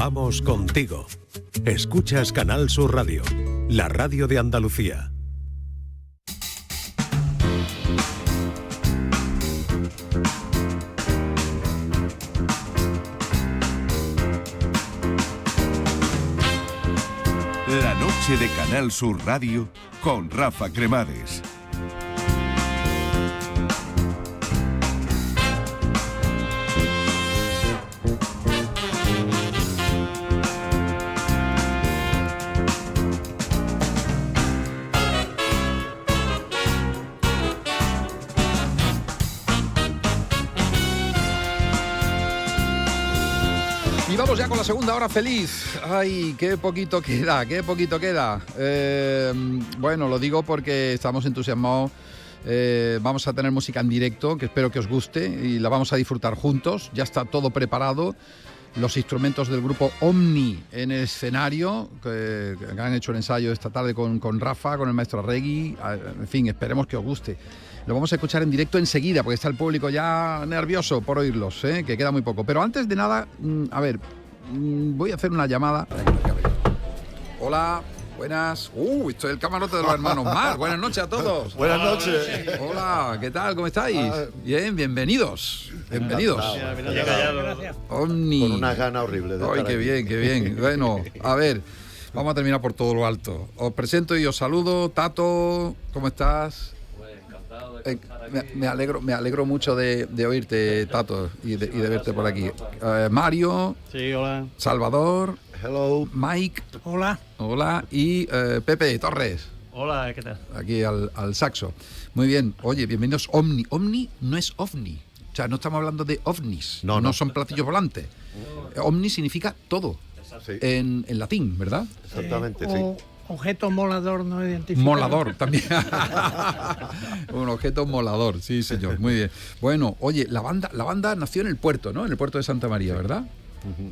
Vamos contigo. Escuchas Canal Sur Radio, la radio de Andalucía. La noche de Canal Sur Radio con Rafa Cremades. Y vamos ya con la segunda hora feliz. Ay, qué poquito queda, qué poquito queda. Bueno, lo digo porque estamos entusiasmados. Vamos a tener música en directo, que espero que os guste, y la vamos a disfrutar juntos. Ya está todo preparado. Los instrumentos del grupo Omni en el escenario, que han hecho el ensayo esta tarde con Rafa, con el maestro Arregui. En fin, esperemos que os guste. Lo vamos a escuchar en directo enseguida, porque está el público ya nervioso por oírlos, que queda muy poco. Pero antes de nada, voy a hacer una llamada. Hola, buenas. Esto es el camarote de los hermanos Mar. Buenas noches a todos. Buenas noches. Hola, ¿qué tal? ¿Cómo estáis? Bien, bienvenidos. Bienvenidos. Gracias. Omni. Con unas ganas horribles. Ay, qué bien, qué bien. Bueno, a ver, vamos a terminar por todo lo alto. Os presento y os saludo. Tato, ¿cómo estás? Me alegro mucho de oírte, Tato, y de verte por aquí. Mario. Sí, hola. Salvador. Hello. Mike. Hola. Hola. Y Pepe Torres. Hola, ¿qué tal? Aquí al saxo. Muy bien. Oye, bienvenidos. Omni. Omni no es ovni. O sea, no estamos hablando de ovnis. No son platillos volantes. Omni significa todo. Sí. En latín, ¿verdad? Exactamente, sí. Objeto molador no identificado. Molador también. Un objeto molador, sí, señor. Muy bien. Bueno, oye, la banda nació en el puerto, ¿no? En el puerto de Santa María, ¿verdad?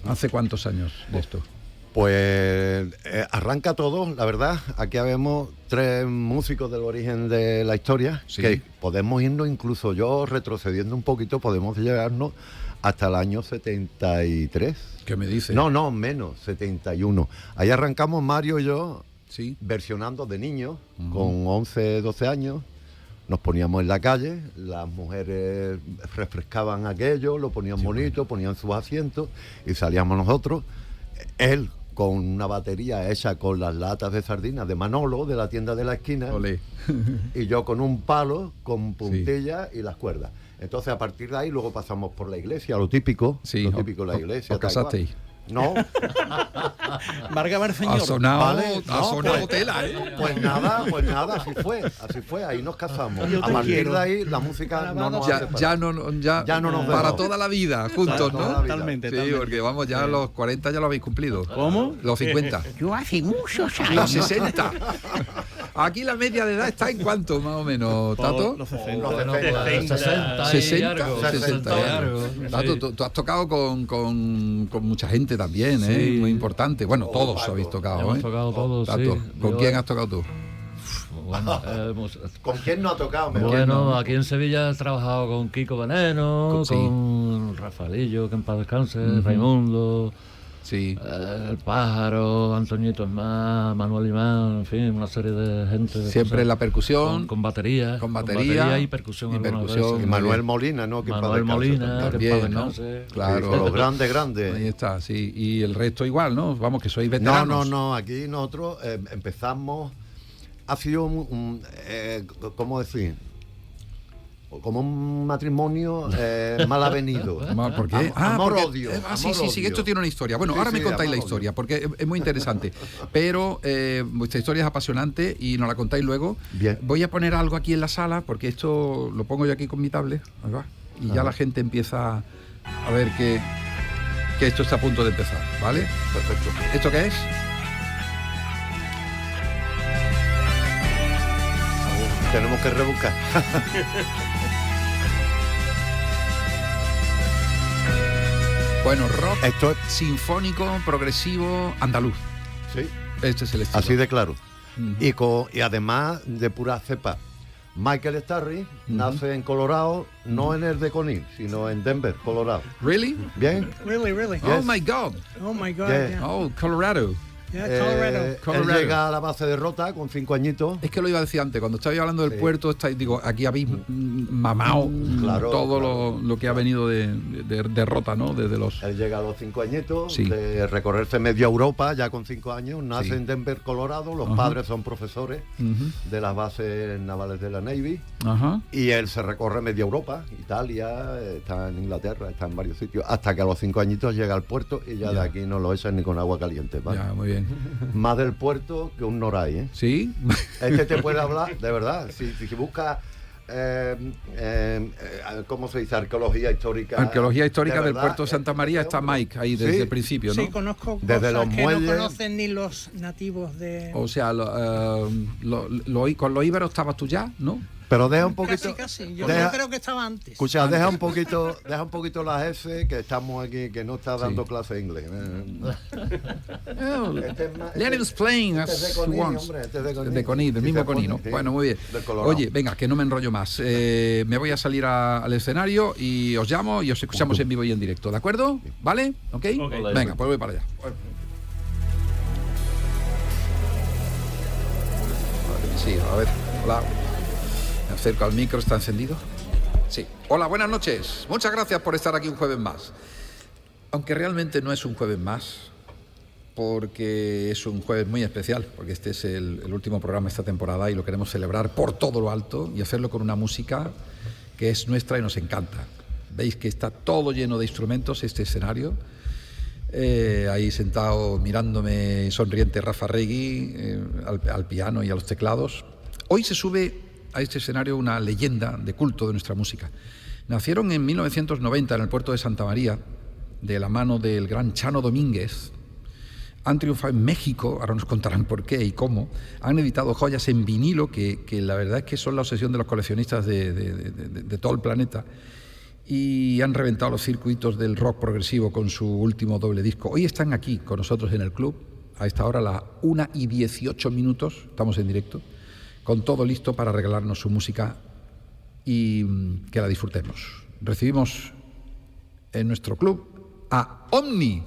¿Hace cuántos años de esto? Pues arranca todo, la verdad. Aquí habemos 3 músicos del origen de la historia, sí, que podemos irnos, incluso yo retrocediendo un poquito, podemos llegarnos hasta el año 73. ¿Qué me dices? No, menos, 71. Ahí arrancamos Mario y yo, sí, versionando de niños, con 11, 12 años. Nos poníamos en la calle, las mujeres refrescaban aquello, lo ponían bonito, ponían sus asientos y salíamos nosotros. Él con una batería hecha con las latas de sardinas de Manolo, de la tienda de la esquina. Olé. Y yo con un palo, con puntillas y las cuerdas. Entonces, a partir de ahí, luego pasamos por la iglesia, lo típico. Sí, lo típico de la iglesia. ¿Os casasteis? No. Marga Barceñor. Ha sonado, Vale, ha no, sonado pues, tela, ¿eh? Pues nada, así fue, ahí nos casamos. A partir de ahí, la música no nos hace Ya no nos para vemos. toda la vida, juntos, ¿no? Totalmente. Sí, porque vamos, ya los 40 ya lo habéis cumplido. ¿Cómo? Los 50. Yo hace muchos años. Los 60. Aquí la media de edad está en cuánto, más o menos, Tato. Los 60. Los 60. 60 y algo. Tato, tú has tocado con mucha gente también, ¿eh? Sí. Muy importante. Bueno, todos habéis tocado, Hemos ¿eh? tocado todos, Tato, sí. ¿con Yo- quién has tocado tú? Bueno, ¿Con quién no ha tocado? bueno, aquí en Sevilla he trabajado con Kiko Veneno, Sí. con Rafaelillo, que en paz descanse, Raimundo, Sí. El Pájaro, Antoñito Esmá, Manuel Imán, en fin, una serie de gente. de Siempre cosas. en la percusión. Con batería. Con batería y percusión. y algunas percusión. veces. Y Manuel Molina, ¿no? Que en paz Manuel descanse Molina, que en También, paz ¿no? descanse. Claro. Sí, con los Ahí grandes. está, sí. Y el resto igual, ¿no? Vamos, que sois veteranos. No, aquí nosotros empezamos, ha sido, ¿cómo decir? Como un matrimonio mal avenido. ¿Por qué? Amor-odio. Sí, que esto tiene una historia. Bueno, Sí, ahora me sí, contáis la amor-odio. historia, porque es muy interesante. Pero vuestra historia es apasionante y nos la contáis luego. Bien. Voy a poner algo aquí en la sala, porque esto lo pongo yo aquí con mi tablet. Ahí va. Y ya la gente empieza a ver que esto está a punto de empezar, ¿vale? Perfecto. ¿Esto qué es? Tenemos que rebuscar. Bueno, rock Esto es, sinfónico, progresivo, andaluz. sí, Este es el estilo. así de claro. Ujú. Y además de pura cepa. Michael Starry nace en Colorado, no en el de Conil, sino en Denver, Colorado. Really? ¿Bien? Really, really. Oh my God. Oh my God. Yeah. Yeah. Oh, Colorado. Yeah, Colorado. Él Colorado. llega a la base de Rota con 5 añitos. Es que lo iba a decir antes, cuando estaba hablando del Sí. puerto, digo, aquí habéis mamado Claro, todo claro. Lo que ha venido de Rota, ¿no? Desde los... Él llega a los 5 añitos, Sí. de recorrerse media Europa ya con 5 años, nace Sí. en Denver, Colorado, los Ajá. padres son profesores Ujú. de las bases navales de la Navy Ajá. y él se recorre media Europa, Italia, está en Inglaterra, está en varios sitios, hasta que a los 5 añitos llega al puerto y ya Ya. de aquí no lo echan ni con agua caliente, ¿vale? Ya, muy bien. Más del puerto que un Noray, ¿eh? ¿Sí? Este te puede hablar, de verdad, si buscas, ¿cómo se dice? Arqueología histórica. Arqueología histórica de del verdad, puerto de Santa María está Mike ahí desde Sí. el principio, ¿no? Sí, conozco Desde cosas los que muelles. no conocen ni los nativos de... O sea, con los íberos estabas tú ya, ¿no? Pero deja un poquito. Casi. Yo deja- creo que estaba antes. Escucha, deja un poquito las F, que estamos aquí, que no está dando Sí. clase de inglés. Oh, Este es más- let him explain este as es de he Conil, wants. hombre, este es de Conil. De Conil, del Sí, mismo se Conil, pone, ¿no? sí, Bueno, muy bien. del Colorado. Oye, venga, que no me enrollo más. Me voy a salir al escenario y os llamo y os escuchamos en vivo y en directo, ¿de acuerdo? ¿Vale? ¿Ok? Ok. Venga, pues voy para allá. Sí, a ver, hola. Me acerco al micro, ¿está encendido? Sí. Hola, buenas noches. Muchas gracias por estar aquí un jueves más. Aunque realmente no es un jueves más, porque es un jueves muy especial, porque este es el último programa de esta temporada y lo queremos celebrar por todo lo alto y hacerlo con una música que es nuestra y nos encanta. Veis que está todo lleno de instrumentos este escenario. Ahí sentado mirándome sonriente Rafa Regui al piano y a los teclados. Hoy se sube a este escenario una leyenda de culto de nuestra música. Nacieron en 1990 en el puerto de Santa María, de la mano del gran Chano Domínguez. Han triunfado en México, ahora nos contarán por qué y cómo. Han editado joyas en vinilo, que la verdad es que son la obsesión de los coleccionistas de todo el planeta. Y han reventado los circuitos del rock progresivo con su último doble disco. Hoy están aquí con nosotros en el club, a esta hora, las 1:18, estamos en directo, con todo listo para regalarnos su música y que la disfrutemos. Recibimos en nuestro club a Omni.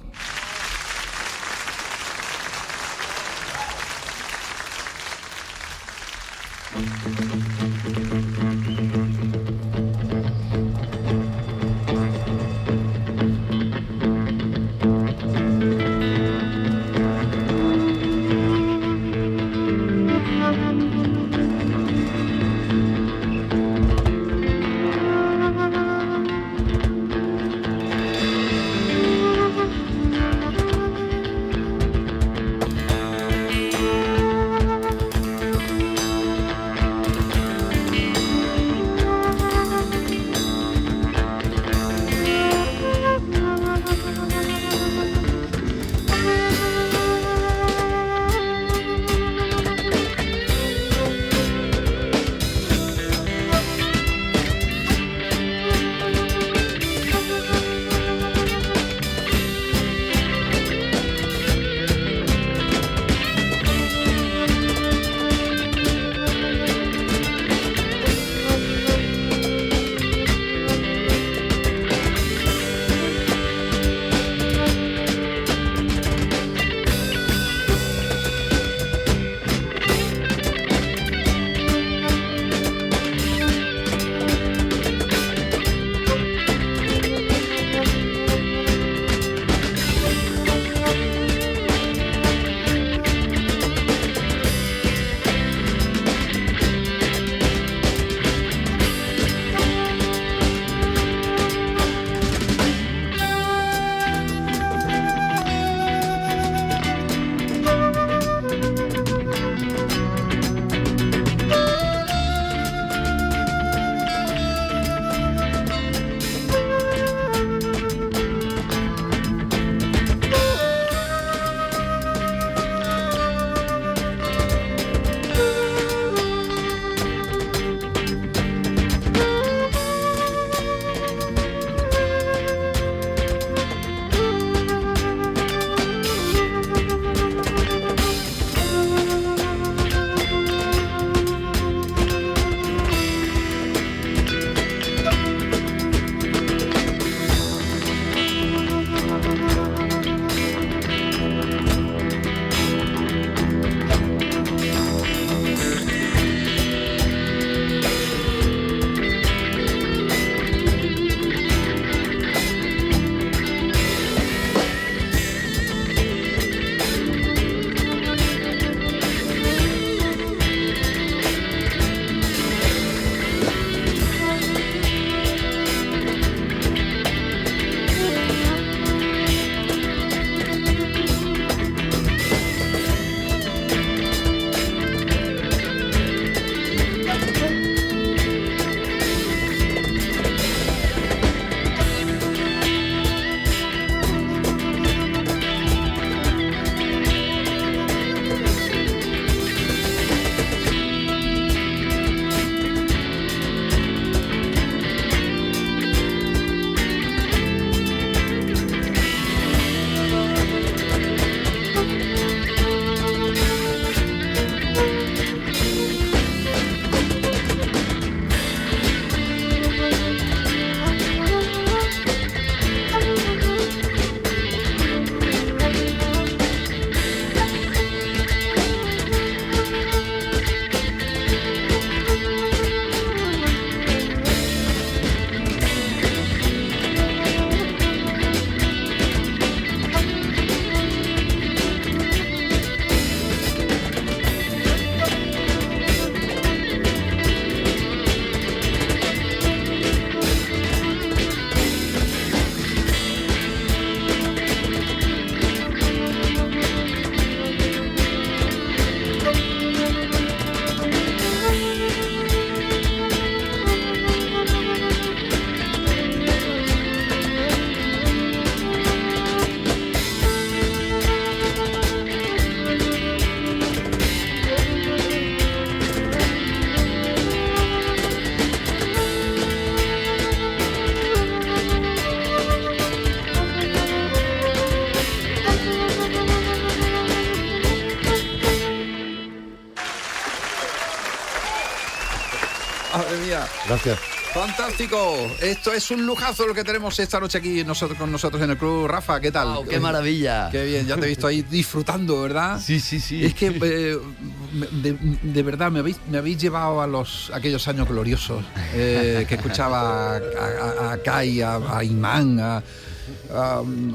Gracias. Fantástico. Esto es un lujazo lo que tenemos esta noche aquí con nosotros en el club. Rafa, ¿qué tal? Wow, ¡qué maravilla! Qué bien, ya te he visto ahí disfrutando, ¿verdad? Sí. Es que de verdad me habéis llevado a aquellos años gloriosos que escuchaba a Kai, a Imán, a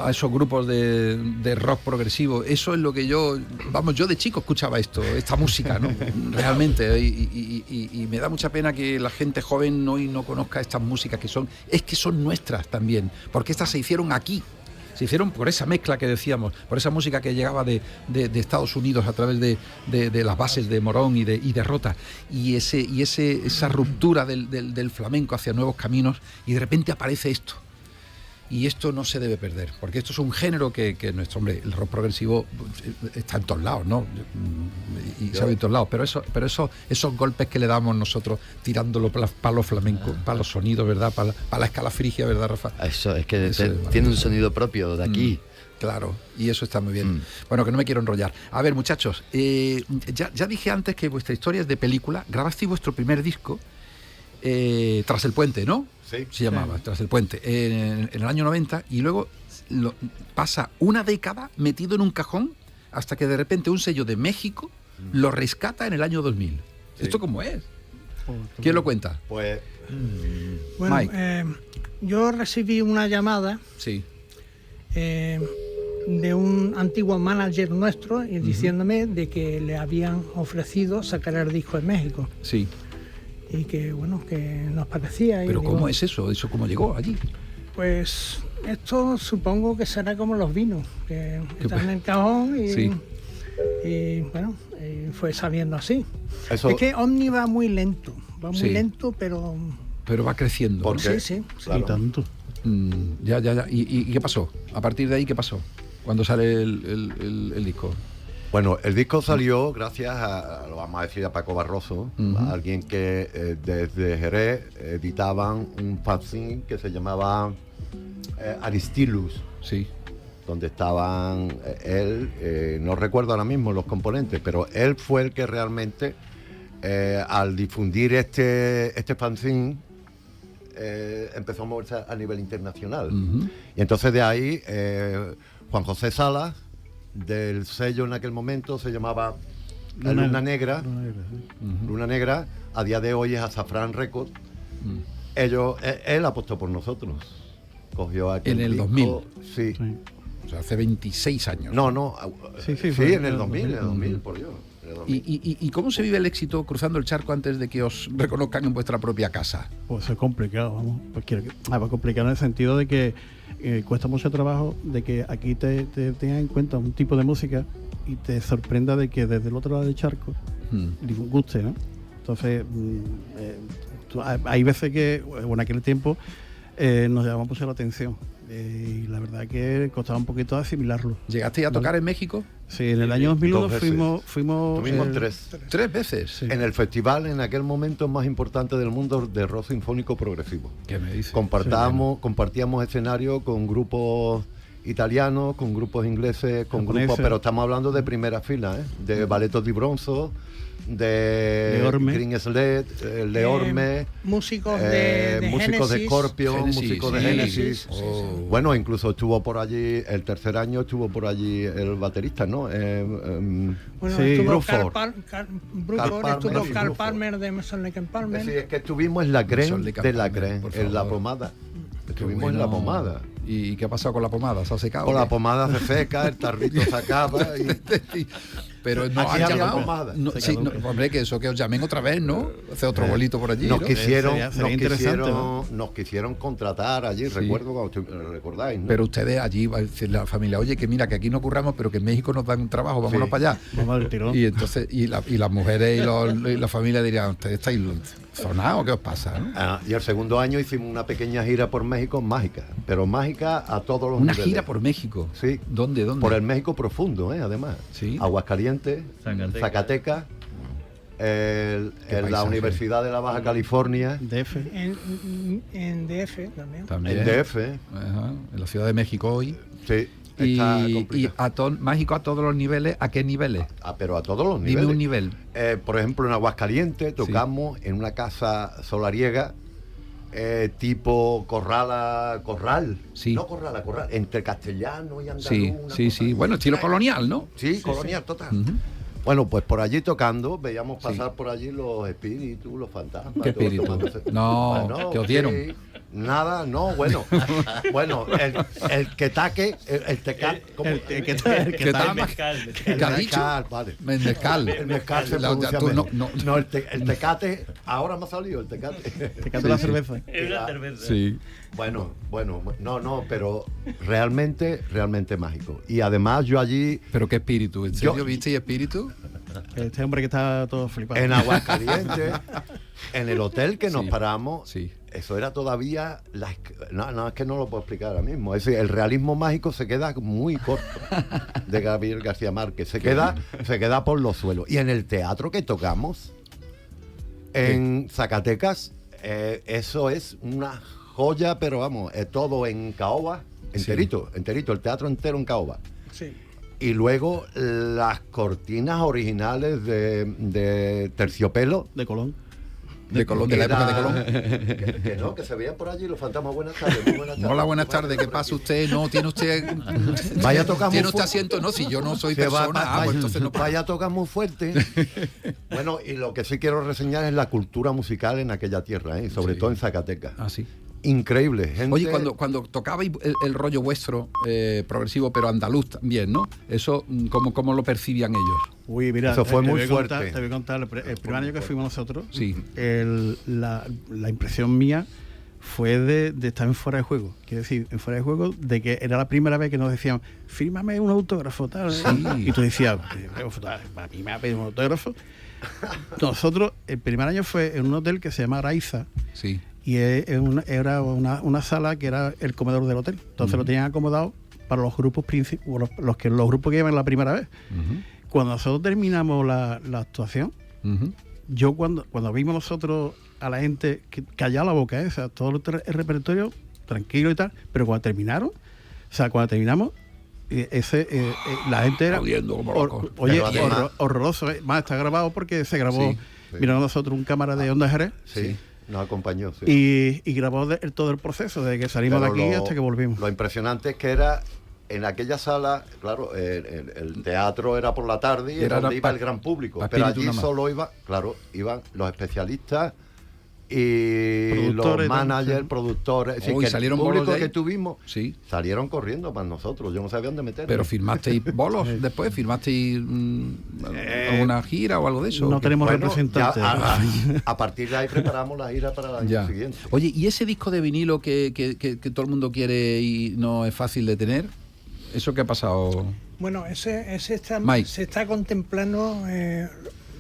esos grupos de rock progresivo. Eso es lo que yo de chico escuchaba esta música, ¿no? Realmente, y me da mucha pena que la gente joven hoy no conozca estas músicas que son nuestras también, porque estas se hicieron aquí. Se hicieron por esa mezcla que decíamos, por esa música que llegaba de Estados Unidos a través de las bases de Morón y de Rota, y esa ruptura del flamenco hacia nuevos caminos, y de repente aparece esto. Y esto no se debe perder, porque esto es un género que nuestro hombre, el rock progresivo está en todos lados, ¿no? Y se ve en todos lados, pero esos golpes que le damos nosotros tirándolo para los flamencos, para los sonidos, ¿verdad? Para la escala frigia, ¿verdad, Rafa? Eso, es que tiene un sonido propio de aquí. Claro, y eso está muy bien. Bueno, que no me quiero enrollar. A ver, muchachos, ya dije antes que vuestra historia es de película. Grabasteis vuestro primer disco Tras el Puente, ¿no? Sí. Se llamaba, Tras el Puente, en el año 90, y luego pasa una década metido en un cajón hasta que de repente un sello de México lo rescata en el año 2000. Sí. ¿Esto cómo es? ¿Quién lo cuenta? Pues... Bueno, Mike. Yo recibí una llamada Sí. de un antiguo manager nuestro y diciéndome de que le habían ofrecido sacar el disco en México. Sí. Y que, bueno, que nos parecía. ¿Pero y cómo digo, es eso? ¿Eso cómo llegó allí? Pues esto supongo que será como los vinos, que están en el cajón y, Sí. y bueno, fue saliendo así. Eso- Es que Omni va muy lento, Sí. pero Pero va creciendo. ¿Por ¿no? qué? sí. Claro. Y tanto. Ya. ¿Y qué pasó? A partir de ahí, ¿qué pasó? Cuando sale el disco. Bueno, el disco salió gracias lo vamos a decir, a Paco Barroso, a alguien que desde Jerez editaban un fanzine que se llamaba Aristilus, Sí. donde estaban él, no recuerdo ahora mismo los componentes, pero él fue el que realmente, al difundir este fanzine, empezó a moverse a nivel internacional. Y entonces de ahí, Juan José Salas, del sello en aquel momento se llamaba Luna Negra. Luna Negra, a día de hoy es Azafrán Records. Él apostó por nosotros. Cogió aquel En el disco, 2000. Sí. Sí. O sea, hace 26 años. No, Sí, sí, fue en el 2000, por Dios. en el 2000. ¿Y cómo se vive el éxito cruzando el charco antes de que os reconozcan en vuestra propia casa? Pues es complicado, vamos. Pues complicado en el sentido de que cuesta mucho trabajo de que aquí te tengan en cuenta un tipo de música y te sorprenda de que desde el otro lado del charco guste, ¿no? Entonces, hay veces que, bueno, en aquel tiempo nos llamaba mucho la atención y la verdad que costaba un poquito asimilarlo. ¿Llegasteis a tocar en México? Sí, en el año 2001 2 veces. fuimos Tuvimos 3. 3 veces. Sí. En el festival, en aquel momento más importante del mundo de rock sinfónico progresivo. ¿Qué me dices? Compartíamos escenario con grupos italianos, con grupos ingleses, con Japoneses. grupos, pero estamos hablando de primera fila, de Balletto di Bronzo, de Leorme. Green Sled, Leorme, músicos de músicos de Genesis. Scorpion, Genesis, músicos de sí. Genesis. Oh. Bueno, incluso estuvo por allí, el tercer año estuvo por allí el baterista, ¿no? Bueno, Sí. estuvo Bruford. Bruford, estuvo sí, Carl Bruford. Palmer de Mason Lake and Palmer. Es decir, es que estuvimos en la creen Son Lake and de la Palmer, creen, por en la favor. pomada. Qué Estuvimos en la bueno. pomada. ¿Y qué ha pasado con la pomada? ¿Se ha secado? Con o la qué? pomada se seca, el tarrito se acaba y... Pero no Aquí han había llamado. pomada. No, sí, no, hombre, que eso que os llamen otra vez, ¿no? Hacer otro bolito por allí, Nos ¿no? quisieron, Sería interesante, ¿no? nos quisieron contratar allí, Sí. recuerdo cuando recordáis, ¿no? Pero ustedes allí, va a decir la familia, oye, que mira, que aquí no curramos, pero que en México nos dan un trabajo, vámonos Sí. para allá. Vamos al tirón. Y entonces, y las mujeres y la familia dirían, ¿ustedes estáis zonados? ¿Qué os pasa? ¿no? Y el segundo año hicimos una pequeña gira por México, mágica, pero mágica a todos los Una niveles. gira por México. Sí. ¿Dónde? Por el México profundo, además. Sí. Aguascalientes, Zacatecas, en la paisaje. Universidad de la Baja California, DF. En DF también. También. en DF, Ajá, en la Ciudad de México hoy. sí. Y mágico a todos los niveles, ¿a qué niveles? Pero a todos los niveles. Dime un nivel. Por ejemplo, en Aguascalientes tocamos en una casa solariega tipo corral. Sí. No corral, entre castellano y andaluz. Sí. Bueno, estilo colonial, ¿no? Sí, colonial, total. Bueno, pues por allí tocando, veíamos pasar por allí los espíritus, los fantasmas. ¿Qué espíritu? No, bueno, ¿qué os dieron? Sí, nada, no, bueno, el que taque, el tecal, ¿cómo? ¿Qué tal? ¿Qué ha dicho? Vale. Mezcal. El mezcal se pronuncia no, el tecate, ahora me ha salido el tecate. Tecate la cerveza. Es una cerveza. Sí. Bueno, no, pero realmente mágico. Y además yo allí... ¿Pero qué espíritu? ¿En serio visteis espíritu? Este hombre que está todo flipado. En Aguascalientes, en el hotel que nos paramos, sí. Eso era todavía... No, es que no lo puedo explicar ahora mismo. Es decir, el realismo mágico se queda muy corto de Gabriel García Márquez. Se queda por los suelos. Y en el teatro que tocamos, en Zacatecas, eso es una joya, pero vamos, todo en caoba, enterito, el teatro entero en caoba. Sí. Y luego las cortinas originales de terciopelo. De Colón. De la época de Colón. Que se veían por allí los fantasmas. Buenas tardes, muy buenas tardes. Hola, buenas tardes, ¿qué pasa usted? No, tiene usted... Vaya a tocar ¿Tiene muy usted asiento? No, si yo no soy persona, pues entonces no... Vaya a tocar muy fuerte. Bueno, y lo que sí quiero reseñar es la cultura musical en aquella tierra, sobre todo en Zacatecas. Ah, sí. Increíble, gente. Oye, cuando tocabais el rollo vuestro progresivo, pero andaluz también, ¿no? Eso, ¿cómo lo percibían ellos? Uy, mira, eso fue muy fuerte. Te voy a contar, el primer año que fuimos nosotros, sí. La impresión mía fue de estar en fuera de juego. Quiero decir, en fuera de juego, de que era la primera vez que nos decían, fírmame un autógrafo, tal. Sí. Y tú decías, a mí me ha pedido un autógrafo. Nosotros, el primer año fue en un hotel que se llama Araiza. Sí. Y era una sala que era el comedor del hotel. Entonces lo tenían acomodado para los grupos los grupos que iban la primera vez. Cuando nosotros terminamos la actuación, yo cuando vimos nosotros a la gente callar la boca, o sea, todo el repertorio tranquilo y tal, pero cuando terminamos, la gente era horroroso. Más está grabado porque se grabó, mirando nosotros un cámara de Onda Jerez. Sí. Nos acompañó, sí. Y grabó todo el proceso, desde que salimos de aquí hasta que volvimos. Lo impresionante es que era en aquella sala, claro, el teatro era por la tarde y era donde iba el gran público, pero allí solo iban los especialistas y los managers, productores. Es decir, que salieron el público bolos que tuvimos sí. salieron corriendo para nosotros. Yo no sabía dónde meternos. Pero firmasteis bolos después, firmasteis alguna gira o algo de eso. No tenemos representantes. A partir de ahí preparamos la gira para el año siguiente. Oye, ¿y ese disco de vinilo que todo el mundo quiere y no es fácil de tener? ¿Eso qué ha pasado? Bueno, ese está, Mike. Se está contemplando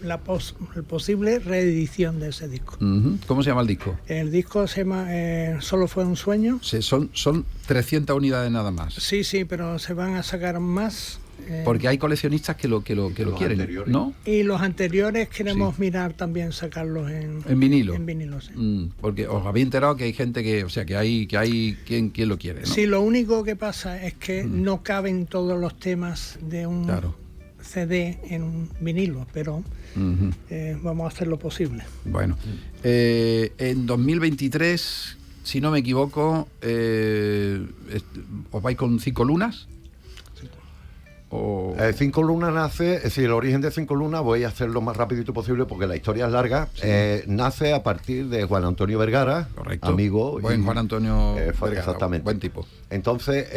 la posible reedición de ese disco. ¿Cómo se llama el disco? El disco se llama Solo fue un sueño. Son 300 unidades nada más. Sí, pero se van a sacar más. Porque hay coleccionistas que lo quieren, anteriores. ¿no? Y los anteriores queremos mirar también sacarlos en vinilo. En vinilo, sí. Porque os habéis enterado que hay gente que hay quien lo quiere, ¿no? Sí, lo único que pasa es que no caben todos los temas de un CD en un vinilo, pero vamos a hacer lo posible. Bueno, en 2023, si no me equivoco, ¿os vais con 5 lunas? 5 lunas nace, es decir, el origen de 5 lunas, voy a hacerlo lo más rapidito posible porque la historia es larga. Nace a partir de Juan Antonio Vergara, correcto, amigo. Juan Antonio Vergara, exactamente. Buen tipo. Entonces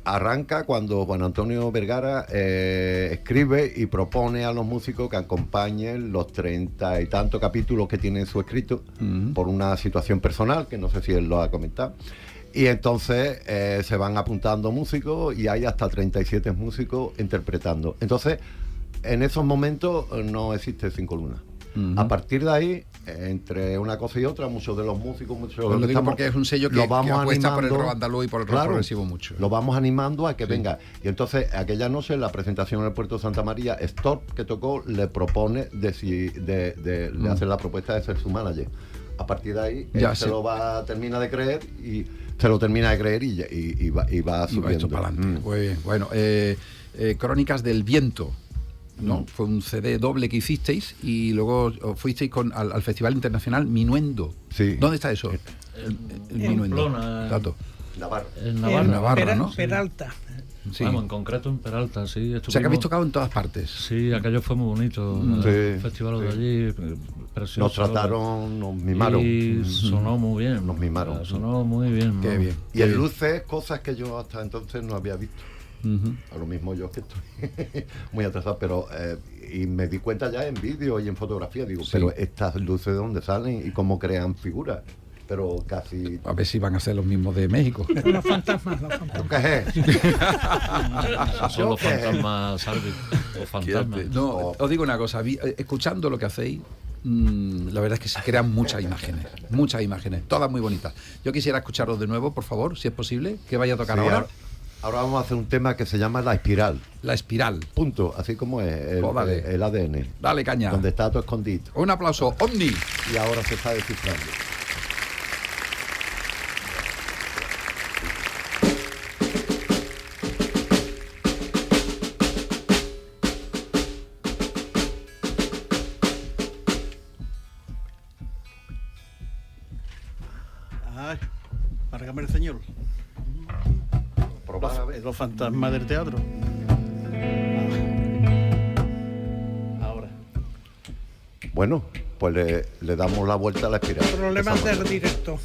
arranca cuando Juan Antonio Vergara escribe y propone a los músicos que acompañen los 30 y tantos capítulos que tiene en su escrito por una situación personal, que no sé si él lo ha comentado. Y entonces se van apuntando músicos y hay hasta 37 músicos interpretando. Entonces, en esos momentos no existe 5 lunas. A partir de ahí, entre una cosa y otra, muchos de los músicos, lo digo porque es un sello que apuesta por el rock andaluz y por el rock progresivo mucho. Lo vamos animando a que venga. Y entonces, aquella noche, en la presentación en el Puerto de Santa María, Storp, que tocó, le propone de hacer la propuesta de ser su manager. a partir de ahí Ya él sé. se lo termina de creer y va subiendo. Esto para adelante. Muy bien. Bueno, Crónicas del Viento, ¿no? Fue un CD doble que hicisteis y luego fuisteis al Festival Internacional Minuendo. Sí. ¿Dónde está eso? El Minuendo. Pamplona. Dato. Navarra. En Navarra. Navarra, ¿no? Peralta. Sí. Vamos, en concreto en Peralta, sí. O sea que habéis tocado en todas partes. Sí, aquello fue muy bonito. Sí, El festival de allí, precioso. Nos trataron, nos mimaron. Y sonó muy bien. Nos mimaron. Sonó muy bien. Qué ¿no? bien. Y en luces, cosas que yo hasta entonces no había visto. A lo mismo yo que estoy muy atrasado, pero y me di cuenta ya en vídeo y en fotografía, digo, Sí. pero estas luces de dónde salen y cómo crean figuras, pero casi... A ver si van a ser los mismos de México. Los fantasmas, los fantasmas. ¿Qué es? Son los ¿Qué? fantasmas, Salvi. Los fantasmas. No, os digo una cosa, escuchando lo que hacéis, la verdad es que se crean muchas imágenes, todas muy bonitas. Yo quisiera escucharos de nuevo, por favor, si es posible, que vaya a tocar Sí, ahora. ahora vamos a hacer un tema que se llama La Espiral. La Espiral. Punto, así como es Jódale. el ADN. Dale caña. Donde está todo escondido. Un aplauso, Omni. Y ahora se está descifrando. Ay, márgame el señor. Probar a ver. Los fantasmas del teatro. Ahora. Bueno, pues le damos la vuelta a la espiral. Problemas del directo.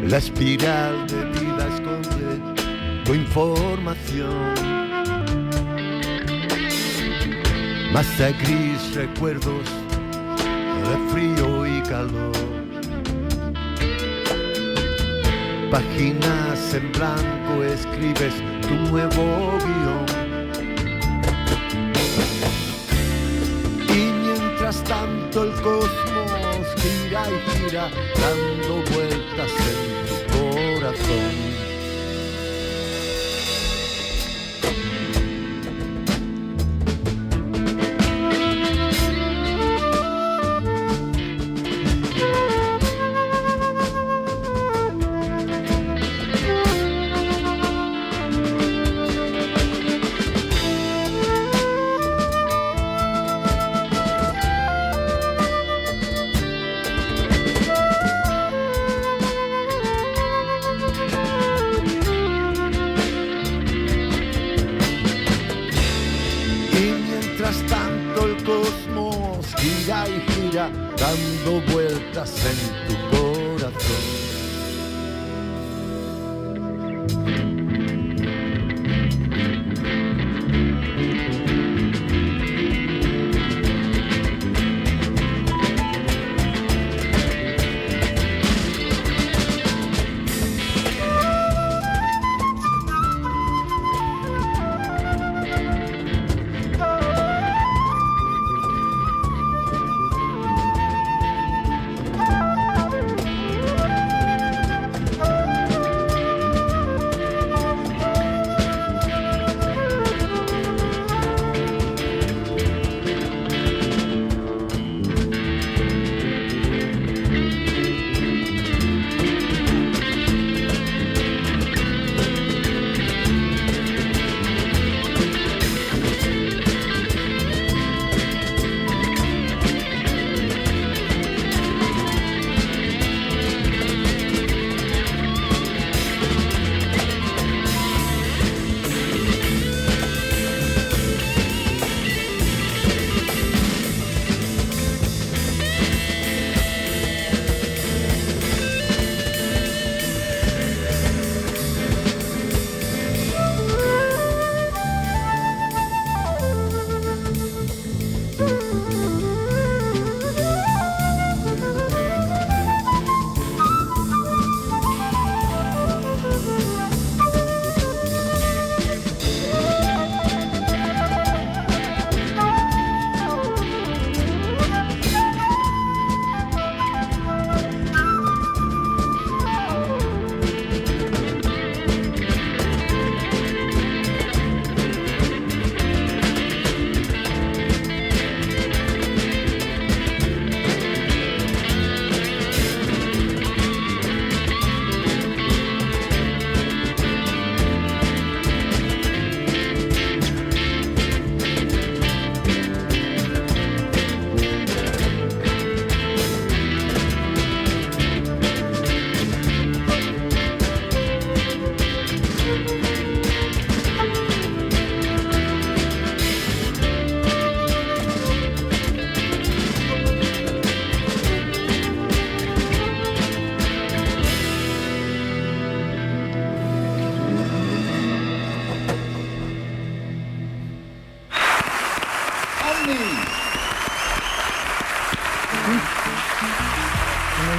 La espiral de vida esconde tu información. Masa gris, recuerdos de frío y calor. Páginas en blanco, escribes tu nuevo guión. Y mientras tanto el cosmos gira y gira, dando vueltas en tu corazón. Dando vueltas en tu corazón.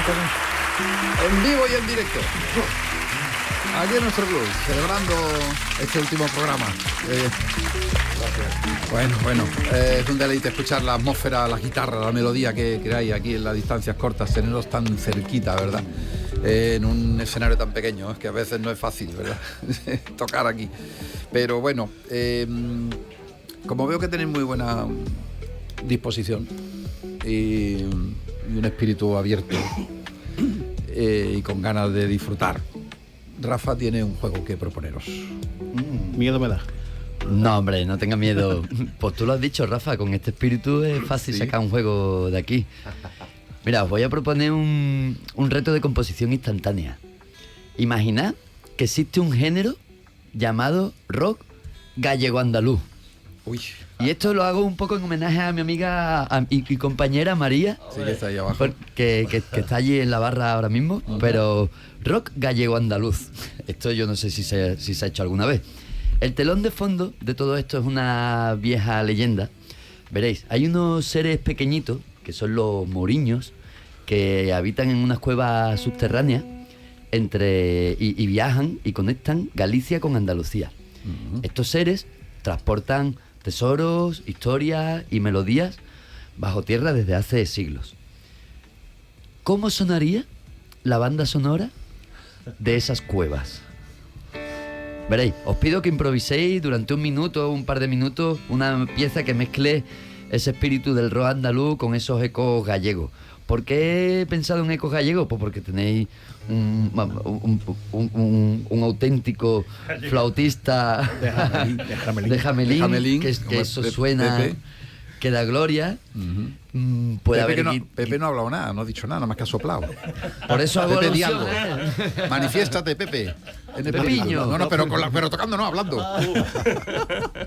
En vivo y en directo. Aquí en nuestro club, celebrando este último programa. Bueno, es un deleite escuchar la atmósfera, la guitarra, la melodía que hay aquí en las distancias cortas, tenerlos tan cerquita, ¿verdad? En un escenario tan pequeño, es que a veces no es fácil, ¿verdad? Tocar aquí. Pero bueno, como veo que tenéis muy buena disposición y un espíritu abierto y con ganas de disfrutar, Rafa tiene un juego que proponeros. Miedo me da. No, hombre, no tenga miedo. Pues tú lo has dicho, Rafa, con este espíritu es fácil sacar un juego de aquí. Mira, os voy a proponer un reto de composición instantánea. Imaginad que existe un género llamado rock gallego-andaluz. Uy. Y esto lo hago un poco en homenaje a mi amiga y compañera María, Sí, que está ahí abajo. que está allí en la barra ahora mismo, pero rock gallego-andaluz. Esto yo no sé si se ha hecho alguna vez. El telón de fondo de todo esto es una vieja leyenda. Veréis, hay unos seres pequeñitos, que son los moriños, que habitan en unas cuevas subterráneas y viajan y conectan Galicia con Andalucía. Estos seres transportan tesoros, historias y melodías bajo tierra desde hace siglos. ¿Cómo sonaría la banda sonora de esas cuevas? Veréis, os pido que improviséis durante un minuto, un par de minutos, una pieza que mezcle ese espíritu del rock andaluz con esos ecos gallegos. ¿Por qué he pensado en ecos gallegos? Pues porque tenéis un auténtico flautista de Jamelín, que eso suena, que da gloria. Puede Pepe, haber Pepe no ha hablado nada, no ha dicho nada más que ha soplado. Por eso hago Pepe, di alusión algo. a él. Manifiéstate, Pepe. Pepiño. No, pero tocando no, hablando.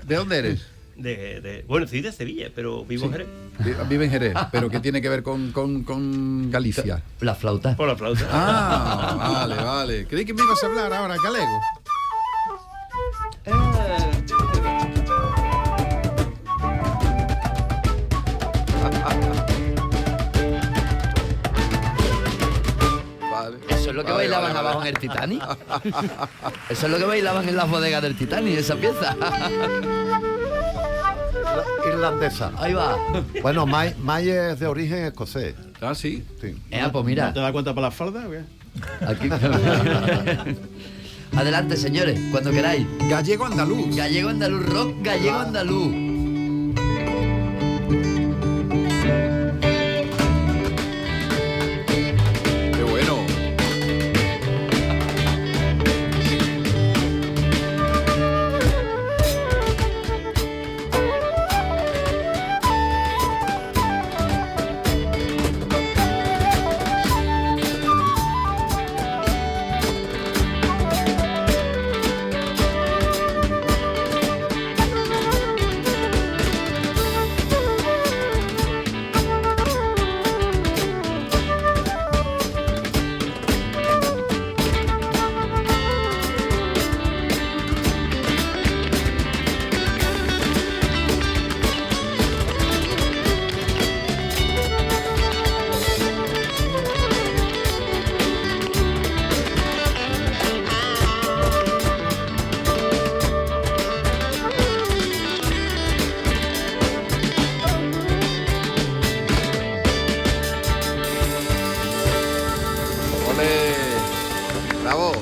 ¿De dónde eres? Bueno, soy de Sevilla, pero vivo en Jerez. Vive en Jerez, pero ¿qué tiene que ver con Galicia? La flauta. Por la flauta. Ah, vale. Creí que me ibas a hablar ahora galego. Vale. ¿Eso es lo que bailaban abajo en el Titanic? ¿Eso es lo que bailaban en las bodegas del Titanic, esa pieza? Irlandesa. Ahí va. Bueno, May es de origen escocés. Ah, sí. Sí. Pues mira. ¿No te das cuenta para la falda o qué? Aquí. Adelante, señores, cuando queráis. Gallego andaluz. Gallego andaluz, rock gallego andaluz. Qué bueno. Bravo.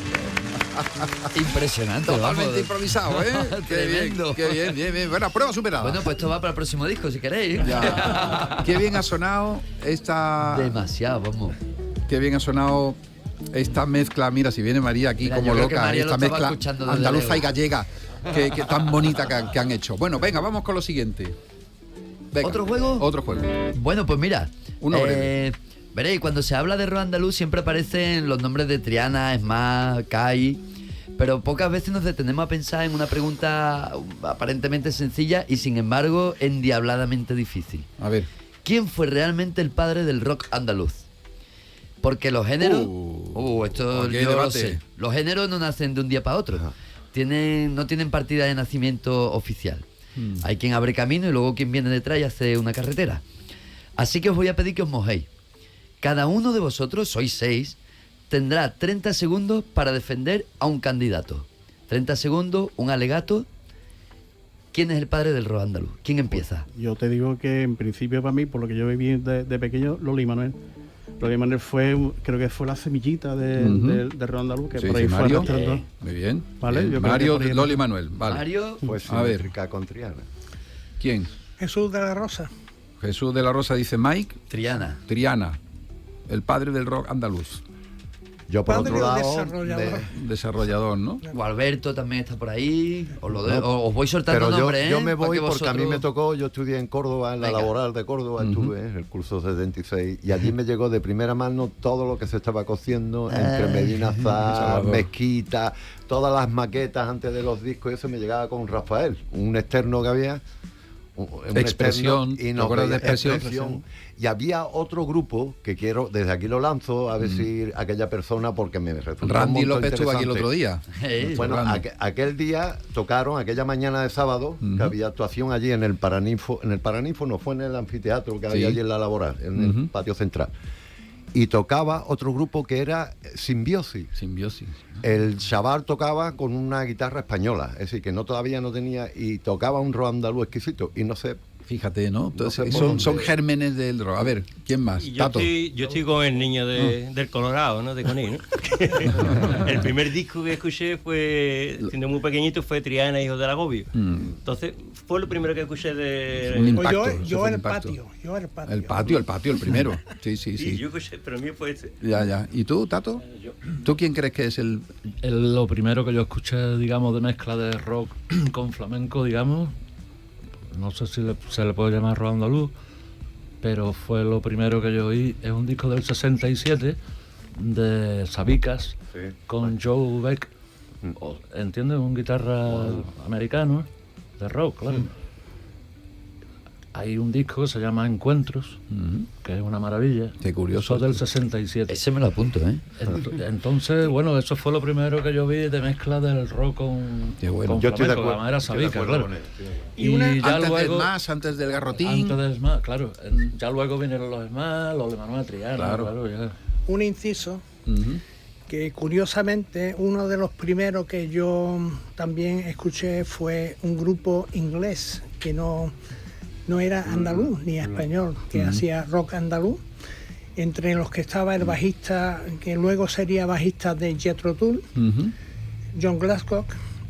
Impresionante. Totalmente vamos. improvisado, ¿eh? Tremendo. Qué bien. Bueno, prueba superada. Bueno, pues esto va para el próximo disco, si queréis. Ya. Qué bien ha sonado esta... Demasiado, vamos. Qué bien ha sonado esta mezcla. Mira, si viene María aquí Mira, como yo creo que loca, María lo esta estaba mezcla escuchando desde andaluza lejos. y gallega que tan bonita que han hecho. Bueno, venga, vamos con lo siguiente. Venga, ¿Otro juego? Otro juego. Bueno, pues mira. Uno breve. Veréis, cuando se habla de rock andaluz siempre aparecen los nombres de Triana, Esma, Kai, pero pocas veces nos detenemos a pensar en una pregunta aparentemente sencilla y sin embargo endiabladamente difícil. A ver. ¿Quién fue realmente el padre del rock andaluz? Porque los géneros... esto aquí hay yo lo debate. sé. Los géneros no nacen de un día para otro. Ajá. No tienen partida de nacimiento oficial. Hay quien abre camino y luego quien viene detrás y hace una carretera. Así que os voy a pedir que os mojéis. Cada uno de vosotros, sois 6, tendrá 30 segundos para defender a un candidato. 30 segundos, un alegato. ¿Quién es el padre del rock andaluz? ¿Quién empieza? Yo te digo que en principio para mí, por lo que yo viví de pequeño, Loli Manuel. Loli Manuel creo que fue la semillita del rock andaluz, que Sí, por ahí sí, fue Mario. arrastrando. Muy bien. Vale, Bien. yo creo Mario, que por ahí- Loli Manuel. Vale. Mario, Pues A ver. simétrica con Triana. ¿Quién? Jesús de la Rosa. Jesús de la Rosa dice Mike. Triana. Triana, el padre del rock andaluz. Yo por Padre otro o lado, desarrollador. Desarrollador, ¿no? O Alberto también está por ahí. Os voy pero soltando nombres, yo me Para voy que porque a mí vosotros- me tocó, yo estudié en Córdoba, en la Venga. laboral de Córdoba, estuve en el curso 76 y allí me llegó de primera mano todo lo que se estaba cociendo entre Medina Zar, Salvador. Mezquita, todas las maquetas antes de los discos, y eso me llegaba con Rafael, un externo que había. Un Expresión, externo, ¿te y nos acuerdas de veía- Expresión? Y había otro grupo que quiero, desde aquí lo lanzo, a ver si aquella persona, porque me resultó un Randy montón López estuvo aquí el interesante. otro día. Hey, Bueno, Randy. aquel día tocaron, aquella mañana de sábado, que había actuación allí en el Paraninfo. En el Paraninfo no, fue en el anfiteatro que había Sí. allí en la laboral, en el patio central. Y tocaba otro grupo que era Simbiosis. Simbiosis. El chaval tocaba con una guitarra española, es decir, que todavía no tenía, y tocaba un rock andaluz exquisito, y no sé. Fíjate, ¿no? Entonces, sé por son dónde. gérmenes del rock. A ver, ¿quién más? Y yo Tato. estoy con el niño del Colorado, ¿no? De Coní, ¿no? El primer disco que escuché fue, siendo muy pequeñito, fue Triana, Hijos del Agobio. Entonces, fue lo primero que escuché Un de... impacto, Pues eso yo fue el un impacto. patio. Yo el patio. El patio, el primero. Sí, sí, Sí, sí. yo escuché, pero el mío fue ese. Ya. ¿Y tú, Tato? ¿Tú quién crees que es el...? Lo primero que yo escuché, digamos, de mezcla de rock con flamenco, digamos, no sé si se le puede llamar rock andaluz, pero fue lo primero que yo oí. Es un disco del 67 de Sabicas con Joe Beck. ¿Entiendes? Un guitarra americano de rock, claro. Hay un disco que se llama Encuentros, que es una maravilla. Qué curioso. Eso del 67. Ese me lo apunto, ¿eh? Entonces, bueno, eso fue lo primero que yo vi de mezcla del rock con, Qué bueno. con Yo estoy de flamenco, acuerdo. además era estoy de Sabica, acuerdo claro. con él, sí. Y ya antes luego, del más, antes del garrotín. antes del Smash, claro. Ya luego vinieron los Smash, los de Manuel Triana, Claro. claro, ya. Un inciso Ujú. que curiosamente uno de los primeros que yo también escuché fue un grupo inglés que no era andaluz ni español, que hacía rock andaluz, entre los que estaba el bajista, que luego sería bajista de Jethro Tull, Ujú. John Glasgow,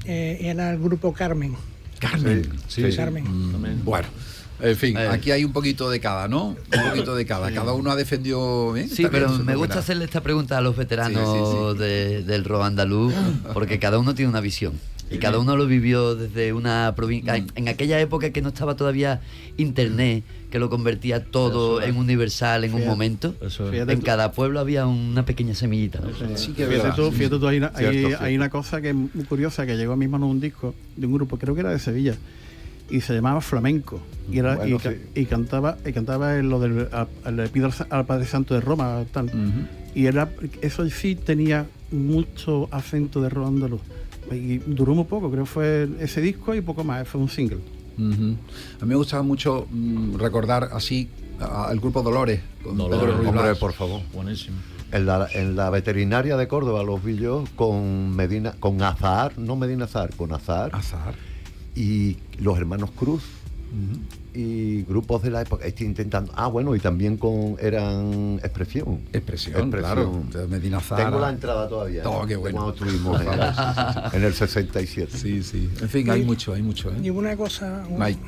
era el grupo Carmen. Carmen. Sí, sí. Carmen. Bueno, en fin, aquí hay un poquito de cada, ¿no? Un poquito de cada. Cada uno ha defendido bien. Sí, Está bien, pero eso me es gusta buena. hacerle esta pregunta a los veteranos Sí. del rock andaluz, porque cada uno tiene una visión. Y cada uno lo vivió desde una provincia. En aquella época que no estaba todavía internet, que lo convertía todo en universal en un momento. Eso es. Fíjate En tú. cada pueblo había una pequeña semillita, ¿no? Sí que es Fíjate verdad. tú, hay una, Cierto. hay una cosa que es muy curiosa, que llegó a mis manos un disco de un grupo, creo que era de Sevilla, y se llamaba Flamenco. Y, era, Bueno, y, y cantaba en lo del le pido al Padre Santo de Roma, tal. Y eso sí tenía mucho acento de rock andaluz. Y duró muy poco, creo que fue ese disco y poco más, fue un single. Ujú. A mí me gustaba mucho recordar así al grupo Dolores. Con Dolores. Pedro Ruiz Hombre, Blas. por favor. Buenísimo. En la veterinaria de Córdoba los vi yo con Azahar, no Medina Zahar, con Azahar Azar. y los hermanos Cruz y grupos de la época. Estoy intentando. Bueno, y también eran Expresión. Expresión, claro. De Medina Zara. Tengo la entrada todavía. Oh, qué de bueno. Cuando estuvimos en el 67. Sí, sí. En fin, hay mucho, ¿eh? Y una cosa, Mike.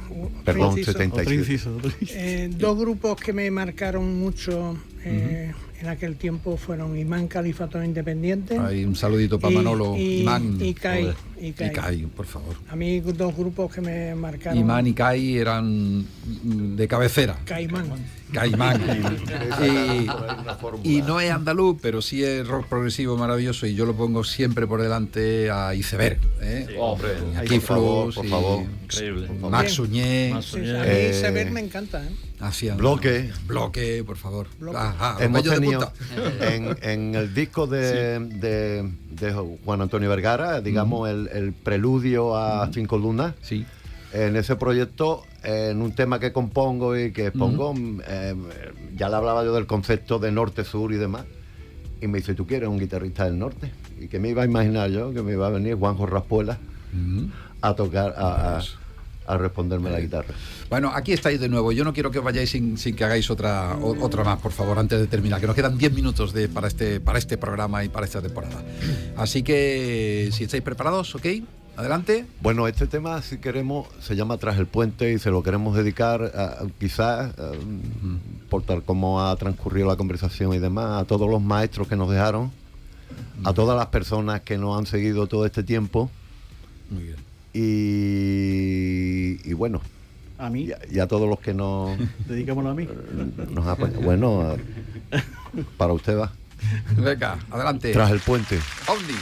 Perdón, inciso. 77. Otro inciso. Dos grupos que me marcaron mucho en aquel tiempo fueron Imán Califato Independiente Hay un saludito para Manolo. Imán. y Kai. Joder. Y Kai. Y Kai, por favor. A mí dos grupos que me marcaron. Imán y Kai eran de cabecera. Caimán. Caimán. Hay una fórmula. Y no es andaluz, pero sí es rock progresivo maravilloso y yo lo pongo siempre por delante a Iceberg. Hombre, Aquí por favor, Flux por y favor. Increíble. Max Suñé. Max Sí, Suñé. a mí Sever me encanta. Hacían Bloque. Bloque, por favor. Bloque. Ajá, los Hemos bellos de tenido punta. en el disco de Juan Antonio Vergara, digamos, el preludio a Cinco Lunas, Sí. En ese proyecto, en un tema que compongo y que expongo, ya le hablaba yo del concepto de norte-sur y demás. Y me dice, ¿tú quieres un guitarrista del norte? ¿Y que me iba a imaginar yo? Que me iba a venir Juanjo Raspuela a tocar, a responderme la guitarra. Bueno, aquí estáis de nuevo. Yo no quiero que os vayáis sin que hagáis otra más, por favor, antes de terminar, que nos quedan 10 minutos para este programa y para esta temporada. Así que, si estáis preparados, ¿ok? Adelante. Bueno, este tema, si queremos, se llama Tras el Puente y se lo queremos dedicar quizás, por tal como ha transcurrido la conversación y demás, a todos los maestros que nos dejaron, a todas las personas que nos han seguido todo este tiempo. Muy bien. Y bueno, A mí. y a todos los que nos... Dedicámoslo a mí. nos apoyan. Bueno, para usted va. Venga, adelante. Tras el Puente. Ovni.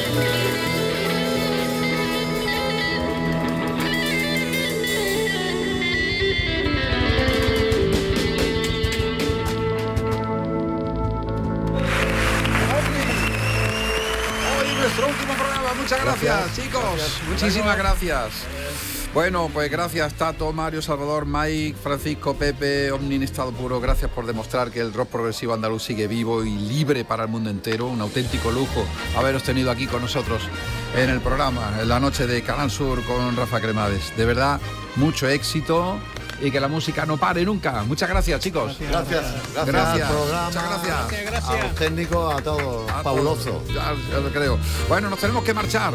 Hoy nuestro último programa. Muchas gracias, chicos. Muchísimas gracias. Bueno, pues gracias Tato, Mario, Salvador, Mike, Francisco, Pepe, Omni en estado puro. Gracias por demostrar que el rock progresivo andaluz sigue vivo y libre para el mundo entero. Un auténtico lujo haberos tenido aquí con nosotros en el programa, en la noche de Canal Sur con Rafa Cremades. De verdad, mucho éxito y que la música no pare nunca. Muchas gracias, chicos. Gracias al programa, Muchas gracias. a los técnicos, a todos. Fabuloso. Ya lo creo. Bueno, nos tenemos que marchar.